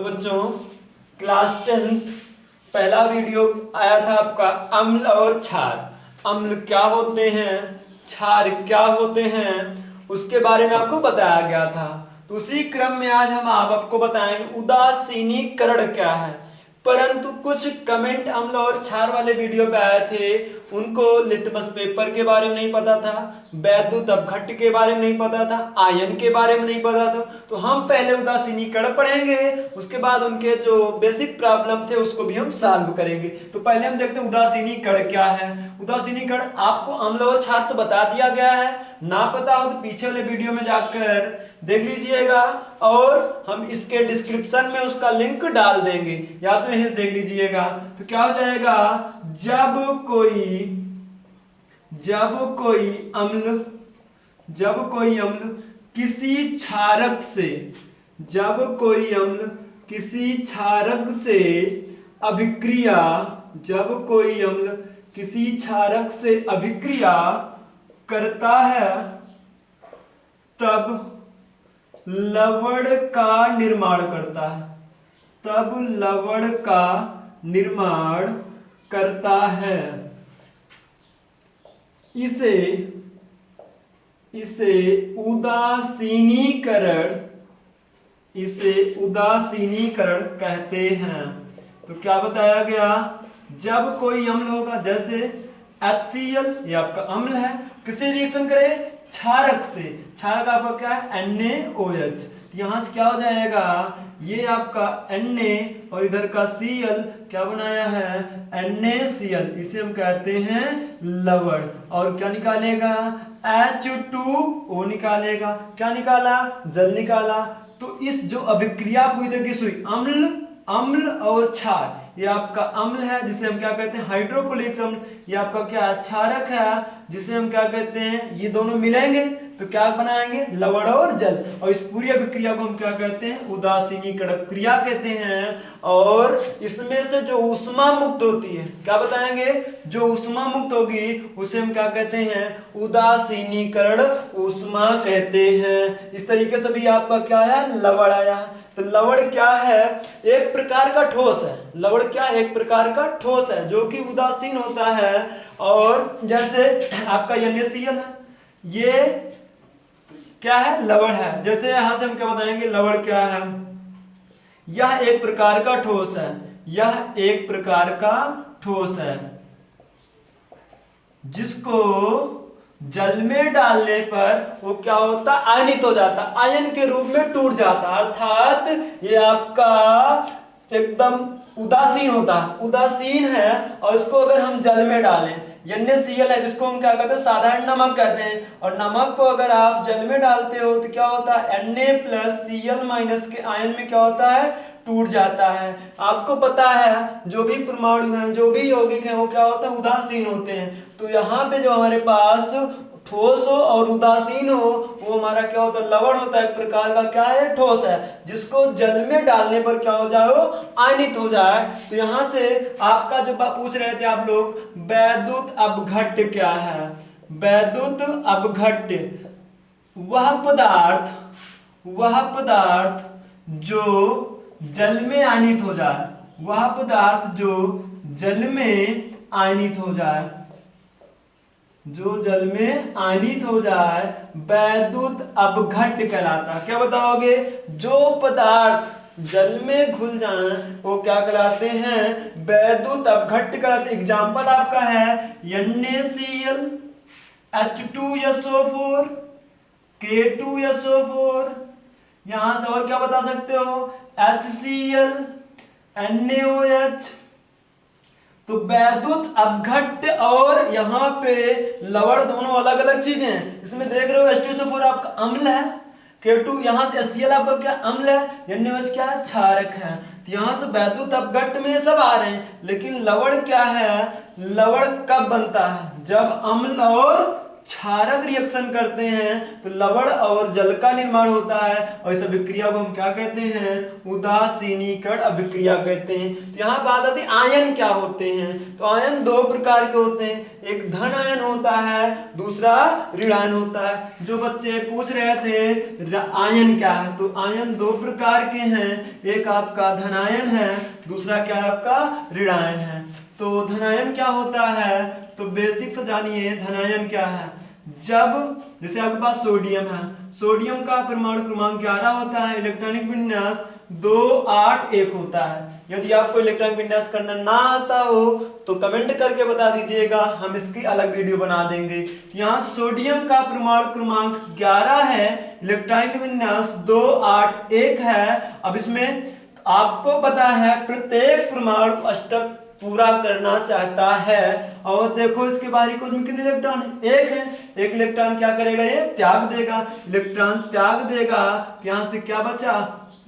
तो बच्चों क्लास 10 पहला वीडियो आया था आपका अम्ल और क्षार। अम्ल क्या होते हैं, क्षार क्या होते हैं, उसके बारे में आपको बताया गया था। तो उसी क्रम में आज हम आपको बताएंगे उदासीनीकरण क्या है। परंतु कुछ कमेंट अम्ल और क्षार वाले वीडियो पे आए थे, उनको लिटमस पेपर के बारे में नहीं पता था, वैद्युत अपघट्ट के बारे में नहीं पता था, आयन के बारे में नहीं पता था। तो हम पहले उदासीनीकरण पढ़ेंगे, उसके बाद उनके जो बेसिक प्रॉब्लम थे उसको भी हम सॉल्व करेंगे। तो पहले हम देखते हैं उदासीनीकरण क्या है। उदासीनीकरण आपको अम्ल और क्षार तो बता दिया गया है, ना पता हो तो पीछे वाले वीडियो में जाकर देख लीजिएगा, और हम इसके डिस्क्रिप्शन में उसका लिंक डाल देंगे, या तो यहीं देख लीजिएगा। तो क्या हो जाएगा, जब कोई अम्ल किसी क्षारक से अभिक्रिया करता है, तब लवण का निर्माण करता है। इसे उदासीनीकरण कहते हैं। तो क्या बताया गया, जब कोई अम्ल होगा, जैसे HCl ये आपका अम्ल है, किसी रिएक्शन करे क्षारक से, क्षारक आपका क्या है NaOH। यहां से क्या हो जाएगा, ये आपका Na और इधर का Cl क्या बनाया है NaCl, इसे हम कहते हैं लवण। और क्या निकालेगा H2O निकालेगा, क्या निकाला जल निकाला। तो इस जो अभिक्रिया हुई देखिए अम्ल और क्षार, ये आपका अम्ल है जिसे हम क्या कहते हैं हाइड्रोक्लोरिक अम्ल, ये आपका क्या क्षारक है जिसे हम क्या कहते हैं, ये दोनों मिलेंगे तो क्या बनाएंगे लवण और जल। और इस पूरी अभिक्रिया को हम क्या कहते हैं उदासीनीकरण क्रिया कहते हैं। और इसमें से जो ऊष्मा मुक्त होती है, क्या बताएंगे, जो ऊष्मा मुक्त होगी उसे हम क्या कहते हैं उदासीनीकरण ऊष्मा कहते हैं। इस तरीके से भी आपका क्या आया लवण आया। तो लवण क्या है, एक प्रकार का ठोस है। लवण क्या एक प्रकार का ठोस है जो कि उदासीन होता है। और जैसे आपका NaCl है, ये क्या है लवण है। जैसे यहां से हम क्या बताएंगे लवण क्या है, यह एक प्रकार का ठोस है, जिसको जल में डालने पर वो क्या होता आयनित हो जाता, आयन के रूप में टूट जाता, अर्थात ये आपका एकदम उदासीन है। और इसको अगर हम जल में डालें, NaCl है जिसको हम क्या कहते हैं साधारण नमक कहते हैं, और नमक को अगर आप जल में डालते हो तो क्या होता है Na+Cl- के आयन में क्या होता है टूट जाता है। आपको पता है जो भी परमाणु हैं, जो भी यौगिक हैं, वो क्या होता है उदासीन होते हैं। तो यहाँ पे जो हमारे पास ठोस हो और उदासीन हो, वो हमारा क्या होता है लवण होता है, एक प्रकार का क्या है ठोस है, जिसको जल में डालने पर क्या हो जाए वो आयनित हो जाए। तो यहाँ से आपका जो पूछ रहे थे आप लोग, वैद्युत अपघट्ट क्या है। वैद्युत अपघट्ट वह पदार्थ जो जल में आयनित हो जाए, वैद्युत अपघट्ट कहलाता है। क्या बताओगे, जो पदार्थ जल में घुल जाए वो क्या कहलाते हैं वैद्युत अपघट्ट कहलाते। एग्जाम्पल आपका है NaCl, H2SO4, K2SO4। यहां से और क्या बता सकते हो HCl, NaOH। तो वैद्युत अपघट्ट और यहाँ पे लवण दोनों अलग अलग चीजें हैं। इसमें देख रहे हो H2SO4 आपका अम्ल है, K2 यहाँ से HCl आपका क्या अम्ल है, NaOH क्या है क्षारक है। तो यहाँ से वैद्युत अपघट्ट में सब आ रहे हैं, लेकिन लवण क्या है, लवण कब बनता है जब अम्ल और क्षारक रिएक्शन करते हैं तो लवण और जल का निर्माण होता है, और इस अभिक्रिया को हम क्या कहते हैं, उदासीनीकरण अभिक्रिया कहते हैं। तो यहाँ बात आती है आयन क्या होते हैं। तो आयन दो प्रकार के होते हैं, एक धन आयन होता है, दूसरा ऋण आयन होता है। जो बच्चे पूछ रहे थे आयन क्या है, तो आयन दो प्रकार के हैं, एक आपका धनायन है, दूसरा क्या है आपका ऋण आयन है। तो धनायन क्या होता है, तो बेसिक से जानिए धनायन क्या है। जब जैसे आपके पास सोडियम है, सोडियम का परमाणु क्रमांक 11 होता है, इलेक्ट्रॉनिक विन्यास 2 8 1 होता है। यदि आपको इलेक्ट्रॉनिक विन्यास करना ना आता हो तो कमेंट करके बता दीजिएगा, हम इसकी अलग वीडियो बना देंगे। यहाँ सोडियम का परमाणु क्रमांक 11 है, इलेक्ट्रॉनिक विन्यास 2 8 1 है। अब इसमें आपको पता है प्रत्येक परमाणु अष्टक पूरा करना चाहता है, और देखो इसके बाहरी कोश में कितने इलेक्ट्रॉन है, एक है। एक इलेक्ट्रॉन क्या करेगा, ये त्याग देगा, इलेक्ट्रॉन त्याग देगा, यहाँ से क्या बचा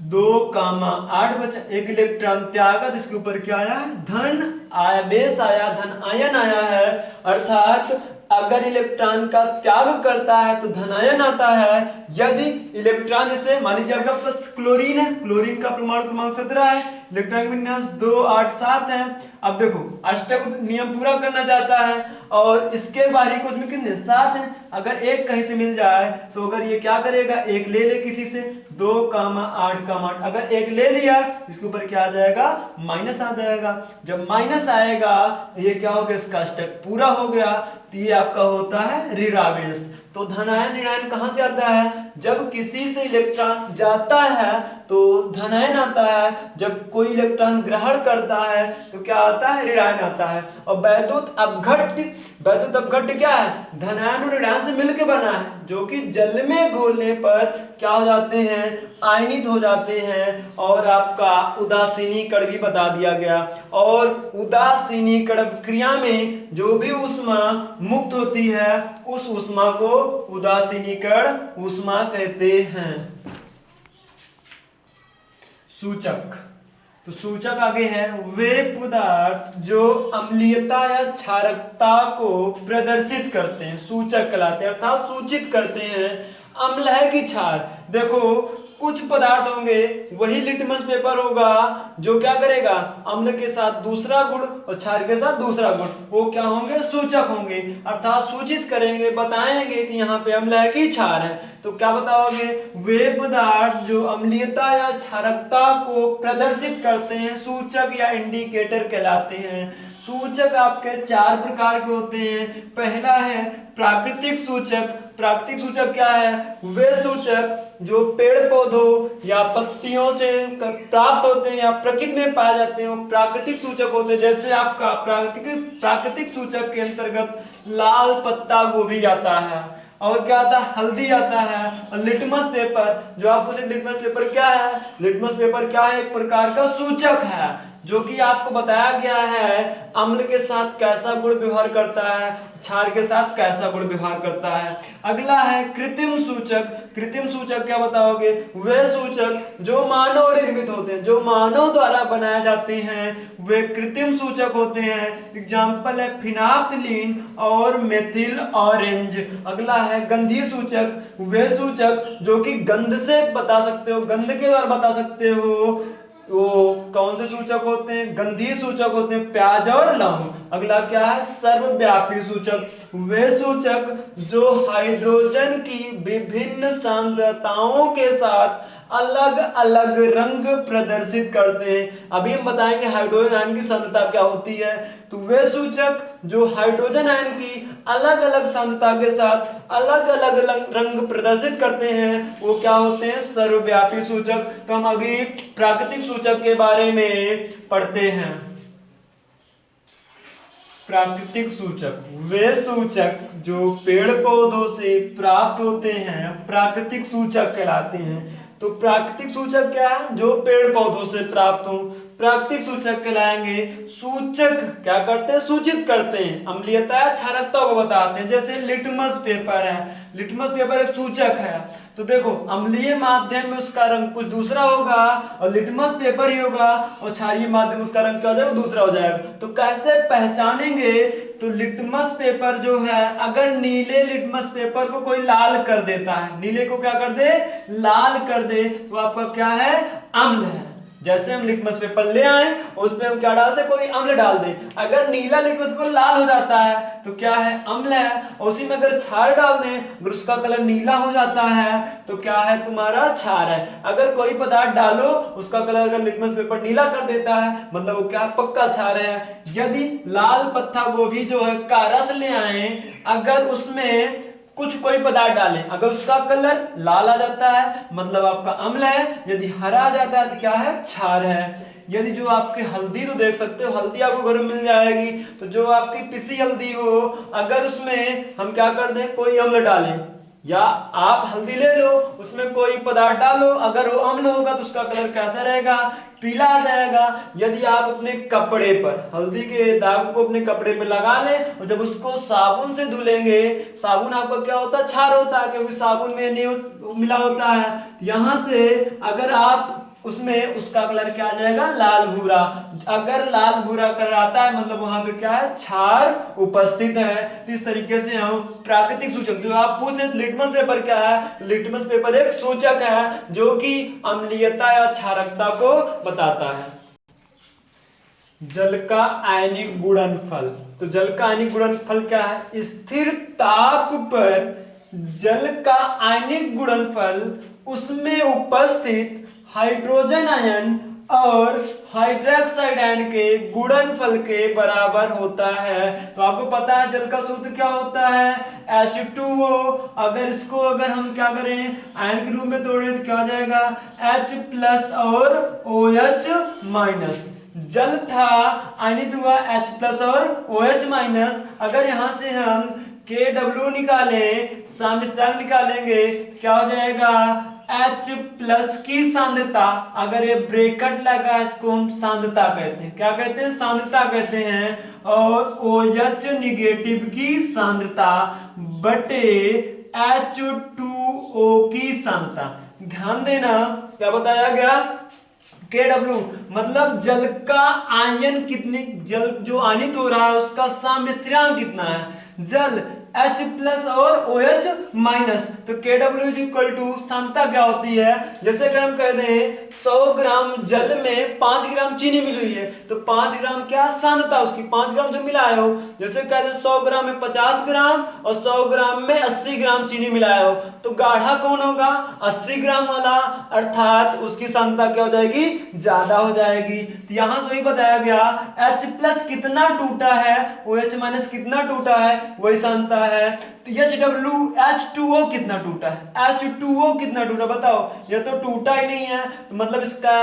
2 8 बचा। एक इलेक्ट्रॉन त्यागा, इसके ऊपर क्या आया, धन आया, बेस आया, धन आयन आया है। अर्थात अगर इलेक्ट्रॉन का त्याग करता है तो धनायन आता है। यदि इलेक्ट्रॉन जैसे मान लीजिए आपका प्लस क्लोरीन है, क्लोरीन का परमाणु क्रमांक 17 है, इलेक्ट्रॉनिक विन्यास 2 8 7 है। अब देखो अष्टक नियम पूरा करना चाहता है, और इसके बाहरी कोश में कितने 7 है। अगर एक कहीं से मिल जाए तो अगर ये क्या करेगा, एक ले ले किसी से, 2 8 8, अगर एक ले लिया इसके ऊपर क्या आ जाएगा, माइनस आ जाएगा। जब माइनस आएगा ये क्या हो गया, इसका अष्टक पूरा हो गया। तो ये आपका होता है ऋणावेश। तो धनायन ऋणायन कहाँ से आता है, जब किसी से इलेक्ट्रॉन जाता है तो धनायन आता है, जब कोई इलेक्ट्रॉन ग्रहण करता है तो क्या आता है, ऋणायन आता है। और वैद्युत अपघट्य क्या है, धनायन और ऋणायन से मिलकर बना है, जो कि जल में घोलने पर क्या हो जाते हैं, आयनित हो जाते हैं। और आपका उदासीनीकरण भी बता दिया गया, और उदासीनीकरण क्रिया में जो भी ऊष्मा मुक्त होती है उस ऊष्मा को उदासीनीकरण ऊष्मा कहते हैं। सूचक, तो सूचक आगे है, वे पदार्थ जो अम्लीयता या क्षारकता को प्रदर्शित करते हैं, सूचक कहलाते हैं, अर्थात सूचित करते हैं। अम्ल है कि क्षार, देखो कुछ पदार्थ होंगे, वही लिटमस पेपर होगा जो क्या करेगा, अम्ल के साथ दूसरा गुण और क्षार के साथ दूसरा गुण, वो क्या होंगे, सूचक होंगे, अर्थात सूचित करेंगे, बताएंगे कि यहाँ पे अम्ल है कि क्षार है। तो क्या बताओगे, वे पदार्थ जो अम्लीयता या क्षारकता को प्रदर्शित करते हैं सूचक या इंडिकेटर कहलाते हैं। सूचक आपके 4 प्रकार के होते हैं। पहला है प्राकृतिक सूचक। प्राकृतिक सूचक क्या है, वे सूचक जो पेड़ पौधों या पत्तियों से प्राप्त होते हैं या प्रकृति में पाए जाते हैं, वो प्राकृतिक सूचक होते हैं। जैसे आपका प्राकृतिक सूचक के अंतर्गत लाल पत्ता गोभी आता है, और क्या आता है, हल्दी आता है, और लिटमस पेपर, जो आप पूछे लिटमस पेपर क्या है, लिटमस पेपर क्या है, एक प्रकार का सूचक है जो कि आपको बताया गया है अम्ल के साथ कैसा गुण व्यवहार करता है, क्षार के साथ कैसा गुण व्यवहार करता है। अगला है कृत्रिम सूचक। कृत्रिम सूचक क्या बताओगे, वे सूचक जो मानव निर्मित होते हैं, जो मानव द्वारा बनाए जाते हैं, वे कृत्रिम सूचक होते हैं। एग्जाम्पल है फिनाप्थलीन और मेथिल ऑरेंज। अगला है गंधीय सूचक। वे सूचक जो कि गंध से बता सकते हो, गंध के द्वारा बता सकते हो, वो कौन से सूचक होते हैं, गंधीय सूचक होते हैं, प्याज और लौंग। अगला क्या है, सर्वव्यापी सूचक। वे सूचक जो हाइड्रोजन की विभिन्न सांद्रताओं के साथ अलग अलग रंग प्रदर्शित करते हैं। अभी हम बताएंगे हाइड्रोजन आयन की सांद्रता क्या होती है। तो वे सूचक जो हाइड्रोजन आयन की अलग अलग सांद्रता के साथ अलग अलग रंग प्रदर्शित करते हैं, वो क्या होते हैं, सर्वव्यापी सूचक। तो हम अभी प्राकृतिक सूचक के बारे में पढ़ते हैं। प्राकृतिक सूचक, वे सूचक जो पेड़ पौधों से प्राप्त होते हैं प्राकृतिक सूचक कहलाते हैं। तो प्राकृतिक सूचक क्या है, जो पेड़ पौधों से प्राप्त हो, प्राकृतिक सूचक कहलाएंगे। सूचक क्या करते हैं, सूचित करते हैं, अम्लीयता या क्षारकता को बताते हैं। जैसे लिटमस पेपर है, लिटमस पेपर एक सूचक है। तो देखो अम्लीय माध्यम में उसका रंग कुछ दूसरा होगा और लिटमस पेपर ही होगा, और क्षारीय माध्यम में उसका रंग क्या हो जाएगा, दूसरा हो जाएगा। तो कैसे पहचानेंगे तो लिटमस पेपर जो है, अगर नीले लिटमस पेपर को कोई लाल कर देता है, नीले को क्या कर दे, लाल कर दे, तो आपका क्या है, अम्ल है। जैसे हम लिटमस पेपर ले आए और उसमें हम क्या डालते, कोई अम्ल डाल दें, अगर नीला लिटमस पेपर लाल हो जाता है तो क्या है, अम्ल है। और उसी में अगर क्षार डाल दें अगर उसका कलर नीला हो जाता है तो क्या है, तुम्हारा क्षार है। अगर कोई पदार्थ डालो उसका कलर अगर लिटमस पेपर नीला कर देता है मतलब वो क्या, पक्का क्षार है। यदि लाल पत्ता गोभी जो है का रस ले आए, अगर उसमें कुछ कोई पदार्थ डालें, अगर उसका कलर लाल आ जाता है मतलब आपका अम्ल है, यदि हरा आ जाता है तो क्या है, क्षार है। यदि जो आपकी हल्दी, तो देख सकते हो हल्दी आपको घर में मिल जाएगी, तो जो आपकी पिसी हल्दी हो अगर उसमें हम क्या कर दें, कोई अम्ल डालें, या आप हल्दी ले लो उसमें कोई पदार्थ डालो, अगर वो अम्ल होगा तो उसका कलर कैसा रहेगा, पीला आ जाएगा। यदि आप अपने कपड़े पर हल्दी के दाग को अपने कपड़े पे लगा लें और जब उसको साबुन से धुलेंगे, साबुन आपका क्या होता है, क्षार होता है, क्योंकि साबुन में नहीं मिला होता है। यहाँ से अगर आप उसमें, उसका कलर क्या आ जाएगा, लाल भूरा। अगर लाल भूरा कलर आता है मतलब वहां पे क्या है, क्षार उपस्थित है। तो इस तरीके से हम प्राकृतिक सूचक, जो आप पूछे लिटमस पेपर क्या है, लिटमस पेपर एक सूचक है जो कि अम्लीयता या क्षारकता को बताता है। जल का आयनिक गुणनफल, तो जल का आयनिक गुणनफल क्या है, स्थिर ताप पर जल का आयनिक गुणनफल उसमें उपस्थित हाइड्रोजन आयन और हाइड्रोक्साइड आयन के गुणनफल के बराबर होता है। तो आपको पता है जल का सूत्र क्या होता है, H2O। अगर इसको अगर हम क्या करें, आयन के रूप में तोड़ें तो क्या हो जाएगा, H प्लस और OH माइनस। जल था आयनित हुआ H प्लस और OH माइनस। अगर यहाँ से हम KW निकालें, साम्यवस्थानिक निकालेंगे, क्या हो जाएगा, H प्लस की सांद्रता, अगर ये ब्रैकेट लगा इसको हम सांद्रता कहते हैं, क्या कहते हैं, सांद्रता कहते हैं, और OH निगेटिव की सांद्रता बटे H2O की सांद्रता। ध्यान देना क्या बताया गया, KW मतलब जल का आयन कितनी, जल जो आयनित हो रहा है उसका साम्य स्थिरांक कितना है, जल H प्लस और OH माइनस। तो KW इज इक्वल टू सांद्रता क्या होती है, जैसे अगर हम कह दें 100 ग्राम जल में 5 ग्राम चीनी मिली हुई है तो 5 ग्राम क्या सांद्रता उसकी, 5 ग्राम जो मिलाए हो, जैसे कह दें 100 ग्राम में 50 ग्राम और 100 ग्राम में 80 ग्राम चीनी मिलाए हो, तो गाढ़ा कौन होगा, 80 ग्राम वाला, अर्थात उसकी सांद्रता क्या हो जाएगी, ज्यादा हो जाएगी। तो यहाँ से ही बताया गया H प्लस कितना टूटा है, OH माइनस कितना टूटा है, वही सांद्रता है। तो HW H2O कितना टूटा है, H2O कितना टूटा बताओ, ये तो टूटा ही नहीं है, तो मतलब इसका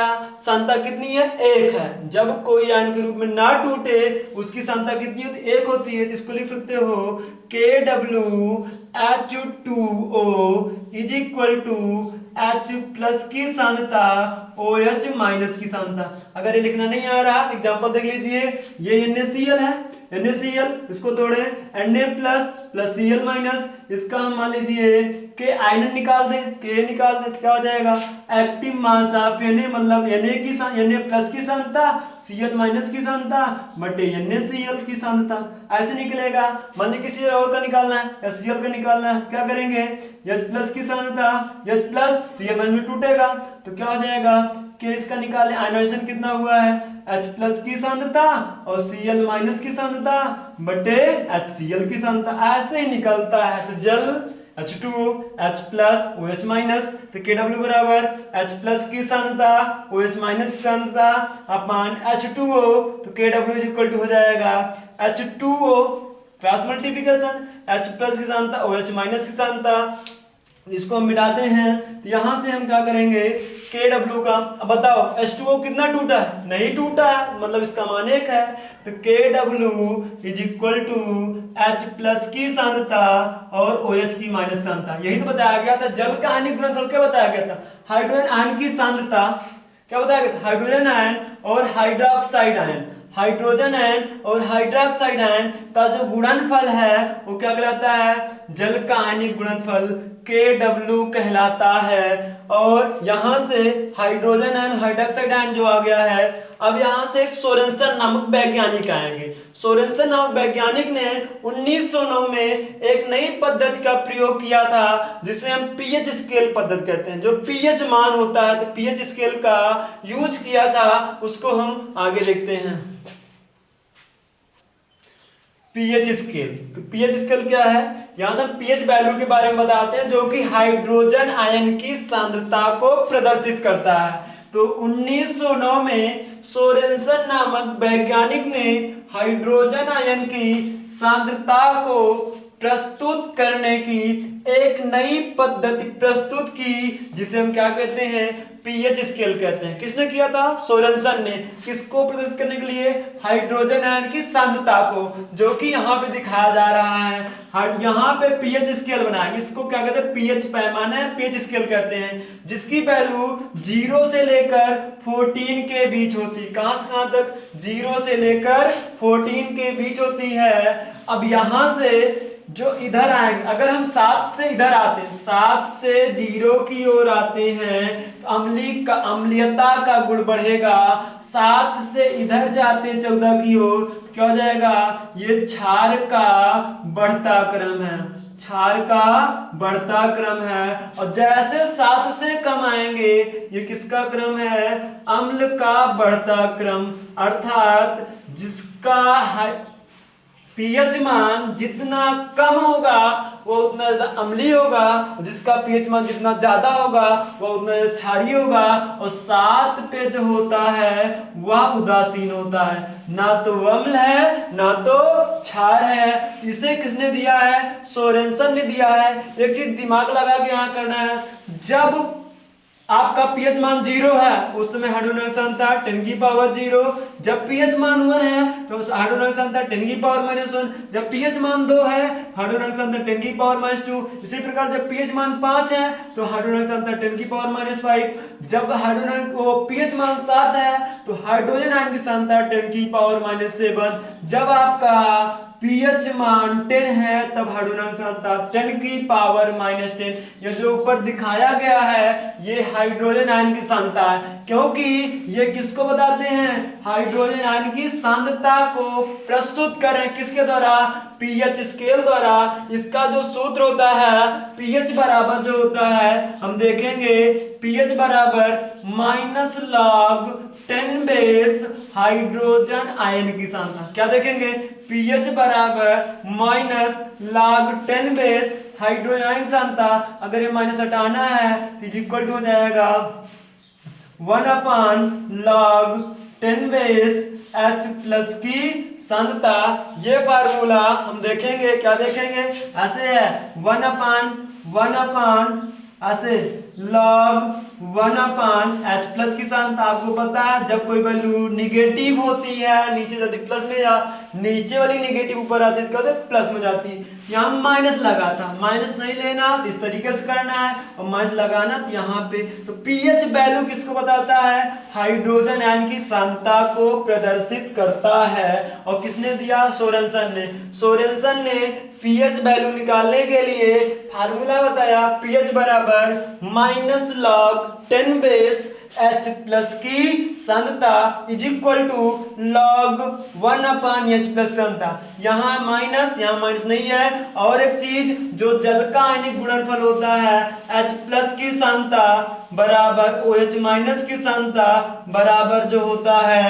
सांद्रता कितनी है, 1 है। जब कोई आयन के रूप में ना टूटे उसकी सांद्रता कितनी होती है, 1 होती है। तो इसको लिख सकते हो KW H2O is equal to H plus की सांद्रता OH माइनस की सांद्रता। अगर ये लिखना नहीं आ रहा, एग्जांपल देख लीजिए, ये NaCl है, NaCl इसको तोड़े Na plus plus Cl minus, इसका हम मान लीजिए के आयन निकाल दें, के निकाल दें तो क्या हो जाएगा, एक्टिव मास ऑफ Na मतलब Na प्लस की सांद्रता Cl माइनस की सांद्रता बटे NaCl की सांद्रता, ऐसे निकलेगा। मान लीजिए किसी और का निकालना है, HCl का निकालना है, क्या करेंगे, H प्लस की सांद्रता, H प्लस Cl माइनस में टूटेगा तो क्या हो जाएगा, के इसका निकालें, आयनाइजेशन कितना हुआ है, H प्लस की सांद्रता और Cl माइनस की सांद्रता बटे HCl की सांद्रता, ऐसे ही निकलता है। तो जल H2O H plus OH minus, तो KW बराबर H प्लस की सांद्रता OH माइनस की सांद्रता अपान H2O, तो KW इज इक्वल टू हो जाएगा H2O cross multiplication H plus की सांद्रता OH माइनस की सांद्रता, इसको हम मिटाते हैं तो यहाँ से हम क्या करेंगे, KW का, अब बताओ H2O कितना टूटा है, नहीं टूटा है, मतलब इसका मान 1 है। तो KW is equal to H plus की सांद्रता और OH की माइनस सांद्रता, यही तो बताया गया था। जल का आयनिक गुणनफल क्या बताया गया था, हाइड्रोजन आयन की सांद्रता क्या बताया गया था, हाइड्रोजन आयन और हाइड्रोक्साइड आयन, हाइड्रोजन आयन और हाइड्रोक्साइड आयन का जो गुणनफल है वो क्या कहलाता है, जल का आयनिक गुणनफल Kw कहलाता है। और यहाँ से हाइड्रोजन आयन हाइड्रोक्साइड आयन जो आ गया है, अब यहाँ से एक सोरेनसन नामक वैज्ञानिक आएंगे। सोरेनसन नामक वैज्ञानिक ने 1909 में एक नई पद्धति का प्रयोग किया था जिसे हम पीएच स्केल पद्धति कहते हैं। जो पीएच मान होता है, तो पीएच स्केल का यूज किया था, उसको हम आगे देखते हैं। पीएच स्केल, तो पीएच स्केल क्या है, यहां से पीएच वैल्यू के बारे में बताते हैं जो कि हाइड्रोजन आयन की सांद्रता को प्रदर्शित करता है। तो 1909 में सोरेनसन नामक वैज्ञानिक ने हाइड्रोजन आयन की सांद्रता को प्रस्तुत करने की एक नई पद्धति प्रस्तुत की जिसे हम क्या कहते हैं, पीएच स्केल कहते हैं। किसने किया था? सोरेनसन ने। किसको प्रदर्शित करने के लिए? हाइड्रोजन आयन की सांद्रता को, जो कि यहाँ पे दिखाया जा रहा है। यहाँ पे पीएच स्केल बना है, इसको क्या कहते हैं, पीएच पैमाना, पीएच स्केल कहते हैं, जिसकी वैल्यू 0 से लेकर 14 के बीच होती है। कहां से कहां तक? 0 से लेकर 14 के बीच होती है। अब यहां से जो इधर आएंगे, अगर हम 7 से इधर आते हैं, 7 से 0 की ओर आते हैं, अम्लीयता का गुण बढ़ेगा। 7 से इधर जाते 14 की ओर, क्या हो जाएगा? ये क्षार का बढ़ता क्रम है, क्षार का बढ़ता क्रम है। और जैसे 7 से कम आएंगे, ये किसका क्रम है? अम्ल का बढ़ता क्रम। अर्थात जिसका पीएच मान जितना कम होगा वो उतना ज्यादा अम्लीय होगा, जिसका पीएच मान जितना ज्यादा होगा वो उतना ज्यादा क्षारीय होगा। और 7 पे जो होता है वह उदासीन होता है, ना तो अम्ल है ना तो क्षार है। इसे किसने दिया है? सोरेनसन ने दिया है। एक चीज दिमाग लगा के यहाँ करना है, जब आपका पीएच मान 0 है उस समय हाइड्रोजन सांद्रता 10 की पावर 0। जब पीएच मान 1 है तो हाइड्रोजन सांद्रता 10 की पावर -1। जब पीएच मान 2 है हाइड्रोजन सांद्रता 10 की पावर -2। इसी प्रकार जब पीएच मान 5 है तो हाइड्रोजन सांद्रता 10 की पावर -5। जब हाइड्रोजन को पीएच मान 7 है तो हाइड्रोजन आयन की सांद्रता 10 की पावर -7। जब आपका पीएच मान 10 है तब हाइड्रोजन सांद्रता 10 की पावर -10। ये जो ऊपर दिखाया गया है ये हाइड्रोजन आयन की सांद्रता है, क्योंकि ये किसको बताते हैं? हाइड्रोजन आयन की सांद्रता को प्रस्तुत कर रहे हैं। किसके द्वारा? पीएच स्केल द्वारा। इसका जो सूत्र होता है पीएच बराबर जो होता है, हम देखेंगे पीएच बराबर -log 10 बेस हाइड्रोजन आयन की सांद्रता। क्या देखेंगे? पीएच बराबर -log 10 बेस हाइड्रोजन आयन की सांद्रता। अगर ये माइनस हटाना है तो इक्वल टू हो जाएगा 1/log 10 बेस H प्लस की सांद्रता। ये फार्मूला हम देखेंगे, क्या देखेंगे? ऐसे है 1/1 ऐसे log 1/H प्लस की सांद्रता। आपको पता है जब कोई वैल्यू निगेटिव होती है नीचे जाती प्लस में, या नीचे वाली निगेटिव ऊपर आती है तो प्लस में जाती है। यहाँ माइनस लगा था, माइनस नहीं लेना इस तरीके से करना है, और माइनस लगाना यहाँ पे। तो पीएच वैल्यू किसको बताता है? हाइड्रोजन आयन की सांद्रता को प्रदर्शित करता है। और किसने दिया? सोरेनसन ने। सोरेनसन ने पीएच वैल्यू निकालने के लिए फार्मूला बताया, पीएच बराबर -log 10 बेस H प्लस की सांद्रता is equal to log 1/H plus सांद्रता। यहाँ माइनस, यहाँ माइनस नहीं है। और एक चीज, जो जल का आयनिक गुणनफल होता है H प्लस की सांद्रता बराबर OH माइनस की सांद्रता बराबर जो होता है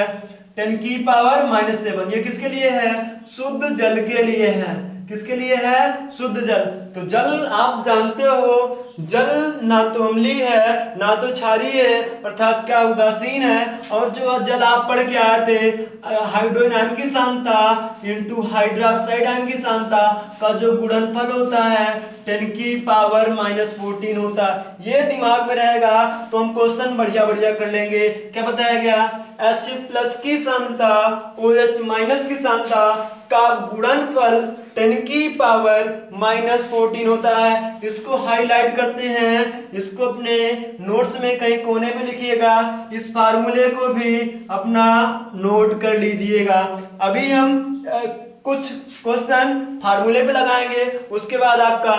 10 की पावर -7। ये किसके लिए है? शुद्ध जल के लिए है। किसके लिए है? शुद्ध जल। तो जल आप जानते हो, जल ना तो अम्लीय है ना तो क्षारीय है, अर्थात क्या उदासीन है। और जो जल आप पढ़ के आए थे हाइड्रोजन आयन की सांद्रता इनटू हाइड्रोक्साइड आयन की सांद्रता का जो गुणनफल होता है 10 की पावर -14 होता है। ये दिमाग में रहेगा तो हम क्वेश्चन बढ़िया बढ़िया कर लेंगे। क्या बताया गया? H प्लस की सांद्रता OH माइनस की सांद्रता का गुणनफल 10 की पावर -14 होता है। इसको हाईलाइट करते हैं, इसको अपने नोट्स में कहीं कोने में लिखिएगा। इस फार्मूले को भी अपना नोट कर लीजिएगा। अभी हम कुछ क्वेश्चन फार्मूले पे लगाएंगे, उसके बाद आपका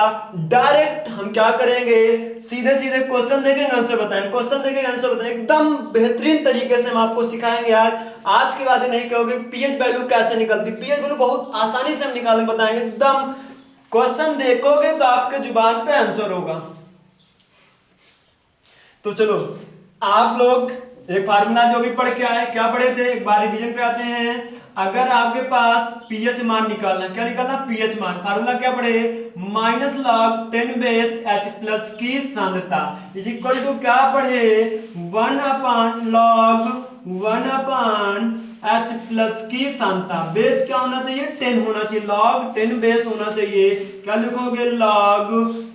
डायरेक्ट हम क्या करेंगे, सीधे सीधे क्वेश्चन देखेंगे आंसर बताएंगे, क्वेश्चन देखेंगे आंसर बताएंगे, एकदम बेहतरीन तरीके से हम आपको सिखाएंगे। आज के बाद नहीं कहोगे पीएच वैल्यू कैसे निकलती, पीएच वैल्यू बहुत आसानी से हम निकाल के बताएंगे, एकदम क्वेश्चन देखोगे तो आपके जुबान पे आंसर होगा। तो चलो आप लोग एक फार्मूला जो भी पढ़ के आए, क्या पढ़े थे, एक बार रिवीजन कराते हैं। अगर आपके पास पीएच मान निकालना, क्या निकालना, पीएच मान, फार्मूला क्या पढ़े, minus log 10 base H plus की सांद्रता इज इक्वल टू क्या पढ़े, 1 अपान लॉग 1 अपान एच प्लस की सांद्रता। बेस क्या होना चाहिए, 10 होना चाहिए, लॉग 10 बेस होना चाहिए। क्या लिखोगे, लॉग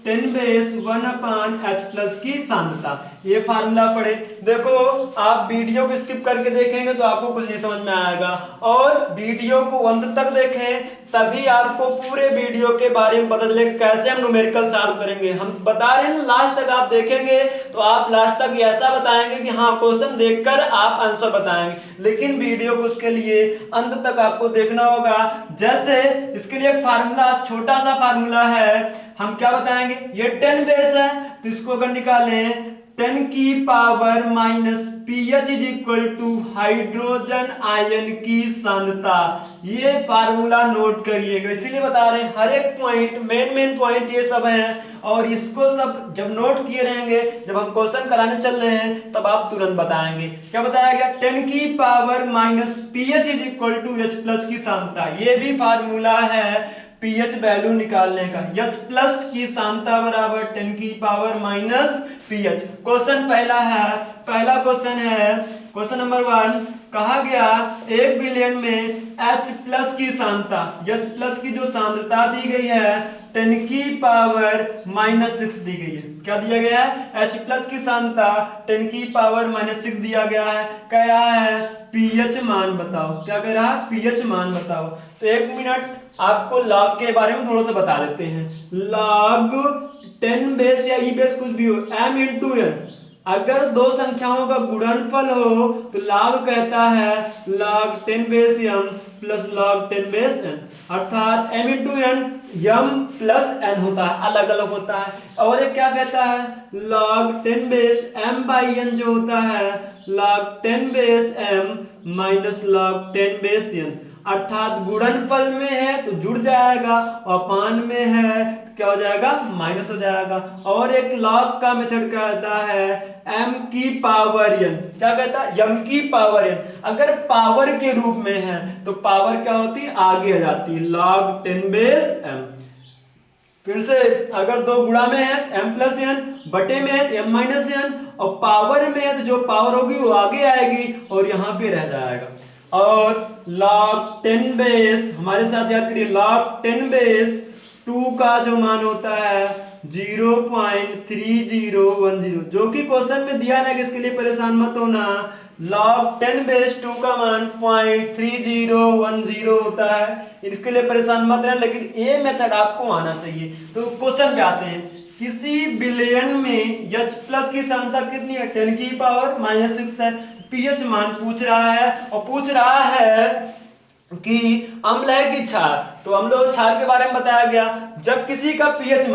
10 बेस 1 अपान एच प्लस की सांद्रता। ये फार्मूला पढ़े। देखो आप वीडियो को स्किप करके देखेंगे तो आपको कुछ नहीं समझ में आएगा, और वीडियो को अंत तक देखें तभी आपको पूरे वीडियो के बारे में पता चलेगा कैसे हम न्यूमेरिकल सॉल्व करेंगे। हम बता रहे हैं लास्ट तक आप देखेंगे तो आप लास्ट तक ऐसा बताएंगे कि हाँ क्वेश्चन देखकर आप आंसर बताएंगे, लेकिन वीडियो को उसके लिए अंत तक आपको देखना होगा। जैसे इसके लिए एक फार्मूला, छोटा सा फार्मूला है, हम क्या बताएंगे, ये 10 बेस है तो इसको अगर निकालें 10 की power minus pH is equal to hydrogen ion की सांद्रता। ये फार्मूला नोट करिएगा, इसीलिए बता रहे हैं हर एक पॉइंट, मेन पॉइंट ये सब हैं, और इसको सब जब नोट किए रहेंगे, जब हम क्वेश्चन कराने चल रहे हैं तब आप तुरंत बताएंगे। क्या बताया गया, 10 की power minus pH is equal to H plus की सांद्रता। ये भी फार्मूला है पीएच वैल्यू निकालने का, H प्लस की सांद्रता बराबर 10 की पावर माइनस पीएच। क्वेश्चन पहला है, पहला क्वेश्चन है क्वेश्चन नंबर 1, कहा गया 1 बिलियन में H प्लस की सांद्रता, H प्लस की जो सांद्रता दी गई है 10 की पावर माइनस 6 दी गई है। क्या दिया गया है, H प्लस की सांद्रता 10 की पावर माइनस 6 दिया गया है। कह रहा है पीएच मान बताओ, क्या कह रहा है, पीएच मान बताओ। तो 1 मिनट आपको लॉग के बारे में थोड़ा सा बता देते हैं। लॉग 10 बेस या ई बेस कुछ भी हो, m इंटू n, अगर दो संख्याओं का गुणनफल हो तो लॉग कहता है log 10 base m plus log 10 base n, अर्थात m into n m plus n होता है, अलग अलग होता है। और ये क्या कहता है, log 10 base m by n जो होता है log 10 base m minus log 10 base n, अर्थात गुणनफल में है तो जुड़ जाएगा और अपान में है क्या हो जाएगा, माइनस हो जाएगा। और एक लॉग का मेथड कहता है m की पावर n, क्या कहता है, m की पावर n, अगर पावर के रूप में है तो पावर क्या होती है, आगे आ जाती है, log 10 बेस m। फिर से अगर दो गुणा में है m प्लस n, बटे में है m माइनस n, और पावर में है तो जो पावर होगी वो आगे आएगी और यहाँ पे रह जाएगा। और log 10 बेस, हमारे साथ याद करिए, log 10 बेस 2 का जो मान होता है 0.3010, जो कि क्वेश्चन में दिया ना, इसके लिए परेशान मत होना। log 10 बेस 2 का मान 0.3010 होता है, इसके लिए परेशान मत रहना, लेकिन ये मेथड आपको आना चाहिए। तो क्वेश्चन पे आते हैं, किसी बिलियन में H प्लस की सांद्रता कितनी है, 10 की पावर माइनस 6 है। पीएच मान पूछ रहा है और पूछ रहा है कि अम्ल है कि क्षार, तो अम्ल और क्षार के बारे में बताया गया। जब किसी का पीएच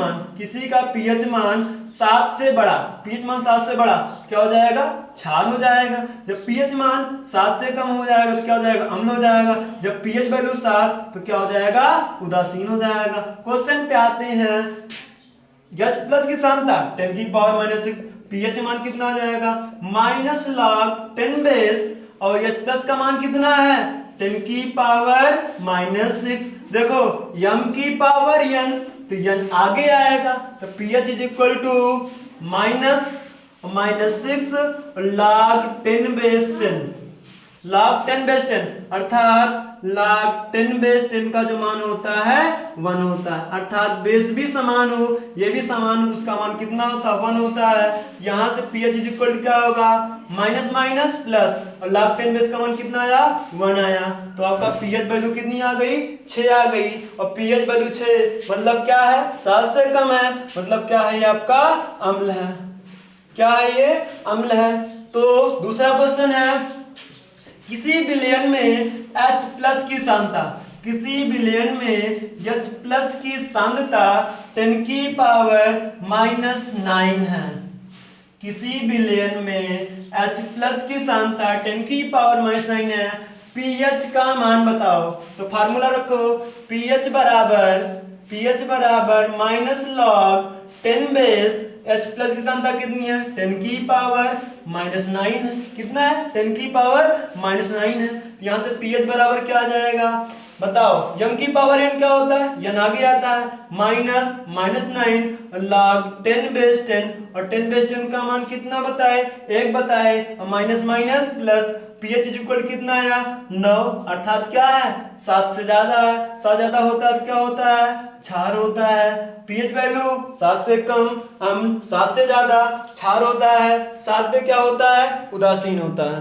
मान 7 से बड़ा, पीएच मान 7 से बड़ा क्या हो जाएगा, क्षार हो जाएगा। जब पीएच मान 7 से कम हो जाएगा तो क्या हो जाएगा, अम्ल हो जाएगा। जब पीएच वैल्यू 7 तो क्या हो जाएगा, उदासीन हो जाएगा। क्वेश्चन पे आते हैं, H प्लस की सांद्रता 10 की पावर माइनस 6, पीएच मान कितना आ जाएगा, माइनस log 10 बेस, और H प्लस का मान कितना है, 10 की पावर माइनस 6। देखो m की पावर n, तो n आगे आएगा, तो pH is equal to minus 6 log 10 base 10, log 10 base 10, अर्थात log 10 बेस 10 का जो मान होता है 1 होता है, अर्थात बेस भी समान हो, ये भी समान हो, तो उसका मान कितना होता है, 1 होता है। यहाँ से pH इज इक्वल टू क्या होगा, माइनस माइनस प्लस, और log 10 बेस का मान कितना आया, 1 आया। तो आपका pH वैल्यू कितनी आ गई, 6 आ गई, और pH वैल्यू 6 मतलब क्या है, 7 से कम है, मतलब क्या है, ये आपका अम्ल है। क्या है, ये अम्ल है। तो दूसरा क्वेश्चन है, किसी विलयन में H प्लस की सांद्रता, किसी विलयन में H प्लस की सांद्रता 10 की पावर -9 है। किसी विलयन में H प्लस की सांद्रता 10 की पावर -9 है। pH का मान बताओ, तो फार्मूला रखो, pH बराबर minus log 10 base H plus की सांद्रता कितनी है, 10 की पावर -9 है। कितना है, 10 की पावर -9 है। यहाँ से pH बराबर क्या आ जाएगा बताओ, m की पावर n क्या होता है, n आगे आता है, -9 log 10 बेस 10, और 10 बेस 10 का मान कितना बताए, 1 बताए, और minus minus plus pH equal कितना आया 9, अर्थात क्या है 7 से ज्यादा है। 7 ज्यादा होता है तो क्या होता है, क्षार होता है। pH वैल्यू 7 से कम, 7 से ज्यादा क्षार होता है, 7 पे क्या होता है, उदासीन होता है।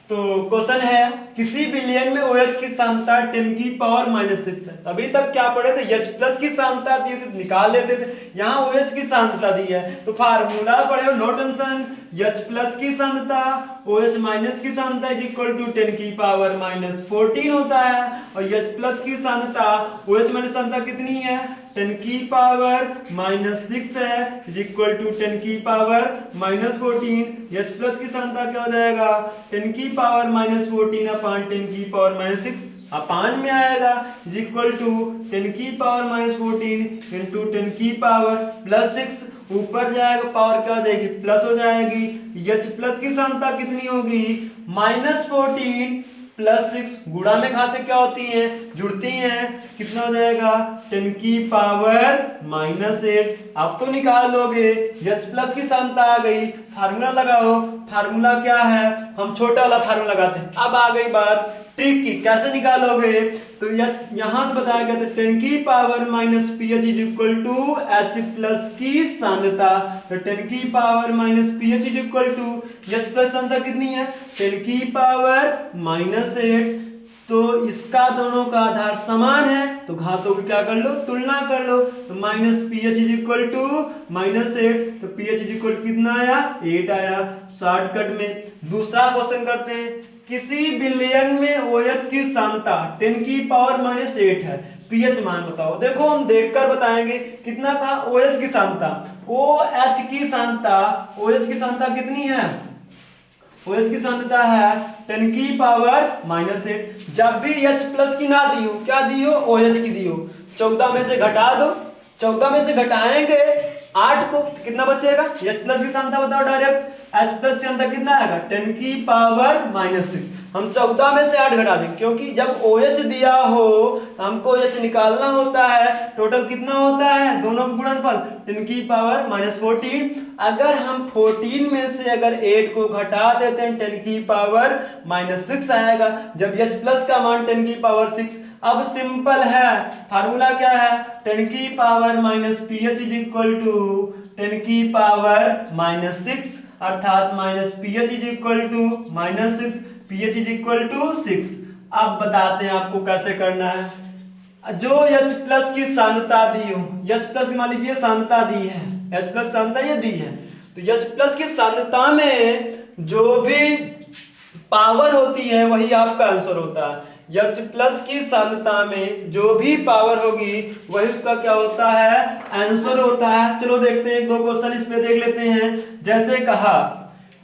तो क्वेश्चन है, किसी विलयन में OH की सांद्रता 10 की पावर -6 है। अभी तक क्या पढ़े थे, H प्लस की सांद्रता दी तो निकाल लेते थे, यहाँ OH की सांद्रता दी है तो फार्मूला पढ़े, नो टेंशन। H प्लस की सांद्रता OH माइनस की सांद्रता इज इक्वल टू 10 की पावर -14 होता है, और H प्लस की सांद्रता OH माइनस सांद्रता कितनी है, 10 की पावर -6 है, इज इक्वल टू 10 की पावर -14। H प्लस की सांद्रता क्या हो जाएगा, 10 की पावर -14 अपान 10 की पावर -6 अपान में आएगा, इज इक्वल टू 10 की पावर -14 इंटू 10 की पावर +6, ऊपर जाएगा पावर क्या हो जाएगी, प्लस हो जाएगी। H प्लस की सांद्रता कितनी होगी, -14 +6, गुणा में खाते क्या होती हैं, जुड़ती हैं, कितना हो जाएगा 10 की पावर -8। अब तो निकाल लोगे, H प्लस की सांद्रता आ गई, फार्मूला लगाओ। फार्मूला क्या है, हम छोटा वाला फार्मूला लगाते हैं। अब आ गई बात ट्रिक की, कैसे निकालोगे, तो यहाँ से बताया गया था 10 की power -pH is equal to H plus की सांद्रता, तो 10 की power -pH is equal to H plus सांद्रता कितनी है, 10 की पावर -8। तो इसका दोनों का आधार समान है, तो घातों की क्या कर लो, तुलना कर लो, तो -pH इज इक्वल टू -8, तो pH इज इक्वल कितना आया, 8 आया। शॉर्टकट में दूसरा क्वेश्चन करते हैं, किसी विलयन में OH की सांद्रता 10 की पावर -8 है, pH मान बताओ। देखो हम देखकर बताएंगे, कितना था OH की सांद्रता, OH की सांद्रता कितनी है, OH की सांद्रता है 10 की पावर -8। जब भी H प्लस की ना दी हो, क्या दी हो, OH की दी हो, 14 में से घटा दो, 14 में से घटाएंगे 8 को, तो कितना बचेगा, H प्लस की सांद्रता बताओ डायरेक्ट, H प्लस की अंदर कितना आएगा, 10 की पावर -6। हम 14 में से 8 घटा दें, क्योंकि जब OH दिया हो तो हमको OH निकालना होता है, टोटल कितना होता है, दोनों का गुणनफल 10 की पावर -14। अगर हम 14 में से अगर 8 को घटा देते हैं 10 की पावर -6 आएगा, जब H प्लस का मान 10 की पावर 6। अब सिंपल है, फार्मूला क्या है, 10 की power -pH is equal to 10 की पावर -6, अर्थात -pH is equal to -6, pH is equal to 6। अब बताते हैं आपको कैसे करना है। जो H प्लस की सांद्रता दी हो, H प्लस मान लीजिए सांद्रता दी है, H प्लस सांद्रता ये दी है, तो H प्लस की सांद्रता में जो भी पावर होती है वही आपका आंसर होता है। H प्लस की सांद्रता में जो भी पावर होगी वही उसका क्या होता है, आंसर होता है। चलो देखते हैं, एक दो क्वेश्चन इसमें देख लेते हैं। जैसे कहा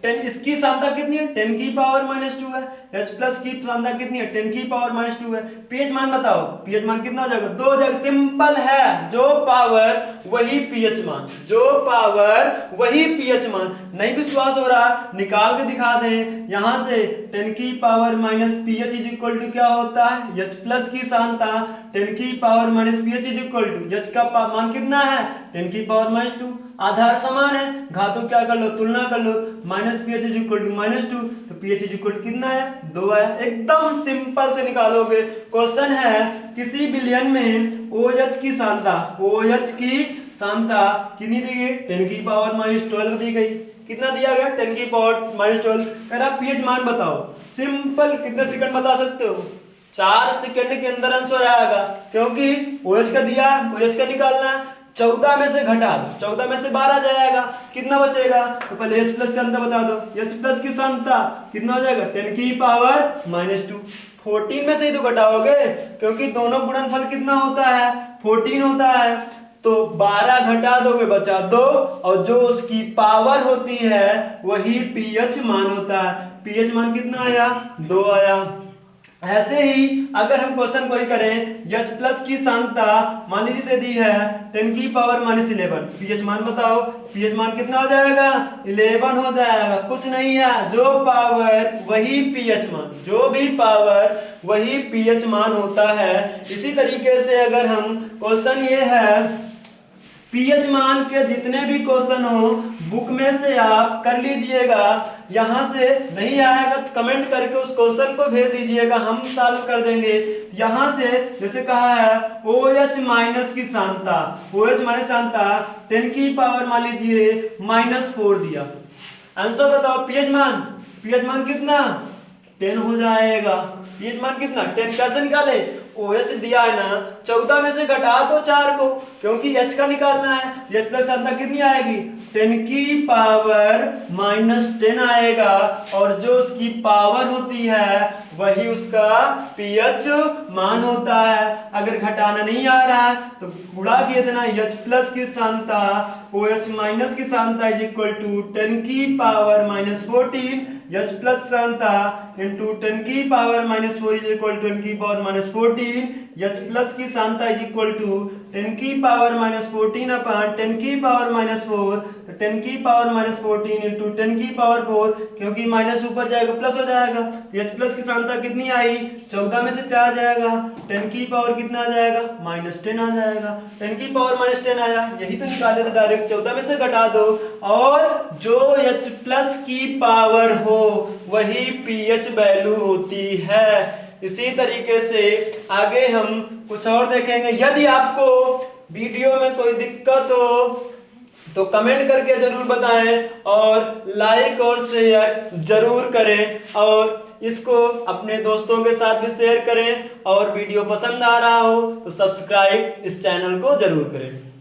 10, इसकी सांद्रता कितनी है, 10 की पावर -2 है। H प्लस की सांद्रता कितनी है, 10 की पावर -2 है। pH मान बताओ, pH मान कितना हो जाएगा, 2 हो जाएगा। सिंपल है, जो पावर वही pH मान, जो पावर वही pH मान। नहीं विश्वास हो रहा, निकाल के दिखा दें। यहाँ से 10 की power -pH is equal to क्या होता है, H प्लस की सांद्रता 10 की power -pH is equal to H का मान कितना है, 10 की पावर -2, आधार समान है, घातों क्या कर लो, तुलना कर लो, -pH इज इक्वल टू -2, तो pH इज इक्वल टू कितना है, 2 है। एकदम सिंपल से निकालोगे। क्वेश्चन है, किसी विलयन में OH की सांद्रता, OH की सांद्रता कितनी दी गई, 10 की पावर -12 दी गई। कितना दिया गया, 10 की पावर -12। कह रहा pH मान बताओ। सिंपल, कितने सेकंड बता सकते हो, 4 सेकंड के अंदर आंसर आएगा, क्योंकि OH का दिया, OH का निकालना है। 14 में से घटा दो, 14 में से 12 जाएगा, कितना बचेगा, तो पहले H प्लस की सांद्रता बता दो। H प्लस की सांद्रता कितना हो जाएगा, 10 की पावर -2। 14 में से ही तो घटाओगे, क्योंकि दोनों गुणनफल कितना होता है 14 होता है। तो 12 घटा दोगे बचा 2, और जो उसकी पावर होती है वही पीएच मान होता है। पीएच मान कितना आया 2 आया। ऐसे ही अगर हम क्वेश्चन कोई करें H प्लस की सांता मान लीजिए दे दी है 10 की पावर -11, पीएच मान बताओ, पीएच मान कितना हो जाएगा 11 हो जाएगा। कुछ नहीं है, जो पावर वही पीएच मान, जो भी पावर वही पीएच मान होता है। इसी तरीके से अगर हम क्वेश्चन ये है पीएच मान के जितने भी क्वेश्चन हो बुक में से आप कर लीजिएगा, यहाँ से नहीं आएगा तो कमेंट करके उस क्वेश्चन को भेज दीजिएगा, हम सॉल्व कर देंगे। यहाँ से जैसे कहा है OH माइनस की सांता, OH माइनस सांता 10 की पावर मान लीजिए -4 दिया। आंसर बताओ पीएच मान कितना 10 हो जाएगा। पीएच मान कितना 10 कैसे निकाले, OH दिया है ना 14 में से घटा दो 4 को, क्योंकि H का निकालना है। H प्लस सांता कितनी आएगी 10 की पावर -10 आएगा, और जो उसकी पावर होती है वही उसका पीएच मान होता है। अगर घटाना नहीं आ रहा है तो गुणा किए देना, H प्लस की सांता OH माइनस की सांता इज इक्वल टू 10 की power -14, H plus Santa into 10 की पावर -4 इज इक्वल टू 10 की पावर -14, H प्लस की सांता इज इक्वल टू 10 की पावर -14 अपॉन 10 की पावर -4, तो 10 की पावर -14 इंटू 10 की पावर 4, क्योंकि माइनस ऊपर जाएगा प्लस हो जाएगा। H प्लस की सांता कितनी आई 14 में से 4 जाएगा, 10 की पावर कितना आ जाएगा -10 आ जाएगा। 10 की पावर -10 आया, यही तो निकाले थे डायरेक्ट, 14 में से घटा दो, और जो H प्लस की पावर हो वही पीएच वैल्यू होती है। इसी तरीके से आगे हम कुछ और देखेंगे। यदि आपको वीडियो में कोई दिक्कत हो तो कमेंट करके जरूर बताएं, और लाइक और शेयर जरूर करें, और इसको अपने दोस्तों के साथ भी शेयर करें, और वीडियो पसंद आ रहा हो तो सब्सक्राइब इस चैनल को जरूर करें।